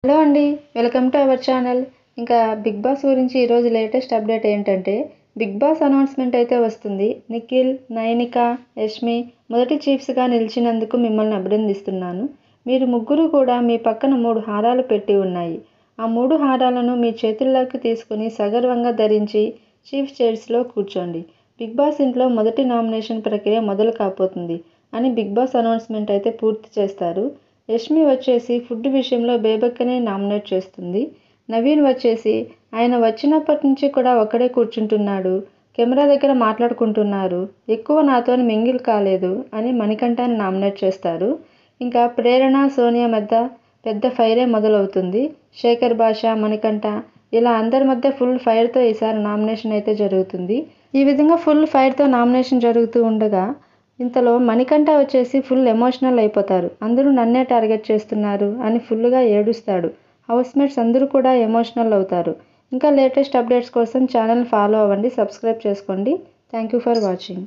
Hello అండి. Welcome to our channel. ఇంకా big boss గురించి ఈరోజు లేటెస్ట్ అప్డేట్ ఏంటంటే, బిగ్ బాస్ అనౌన్స్మెంట్ అయితే వస్తుంది. నిఖిల్, నయనిక, యష్మి మొదటి చీఫ్స్గా నిలిచినందుకు మిమ్మల్ని అభినందిస్తున్నాను. మీరు ముగ్గురు కూడా మీ పక్కన 3 హారాలు పెట్టి ఉన్నాయి. ఆ 3 హారాలను మీ చేతుల్లోకి తీసుకుని సగర్వంగా ధరించి చీఫ్ చైర్స్లో కూర్చోండి. బిగ్ బాస్ ఇంట్లో మొదటి నామినేషన్ ప్రక్రియ మొదలు కాబోతుంది అని బిగ్ బాస్ అనౌన్స్మెంట్ అయితే పూర్తి చేస్తారు. యష్మి వచ్చేసి ఫుడ్ విషయంలో బేబక్కనే నామినేట్ చేస్తుంది. నవీన్ వచ్చేసి ఆయన వచ్చినప్పటి నుంచి కూడా ఒక్కడే కూర్చుంటున్నాడు, కెమెరా దగ్గర మాట్లాడుకుంటున్నారు, ఎక్కువ నాతో మింగిల్ కాలేదు అని మణికంఠని నామినేట్ చేస్తారు. ఇంకా ప్రేరణ, సోనియా మధ్య పెద్ద ఫైరే మొదలవుతుంది. శేఖర్ భాష, మణికంఠ ఇలా అందరి మధ్య ఫుల్ ఫైర్తో ఈసారి నామినేషన్ అయితే జరుగుతుంది. ఈ విధంగా ఫుల్ ఫైర్తో నామినేషన్ జరుగుతూ ఉండగా ఇంతలో మణికంఠ వచ్చేసి ఫుల్ ఎమోషనల్ అయిపోతారు. అందరూ నన్నే టార్గెట్ చేస్తున్నారు అని ఫుల్గా ఏడుస్తాడు. హౌస్మేట్స్ అందరూ కూడా ఎమోషనల్ అవుతారు. ఇంకా లేటెస్ట్ అప్డేట్స్ కోసం ఛానల్ ఫాలో అవ్వండి, సబ్స్క్రైబ్ చేసుకోండి. Thank you for watching.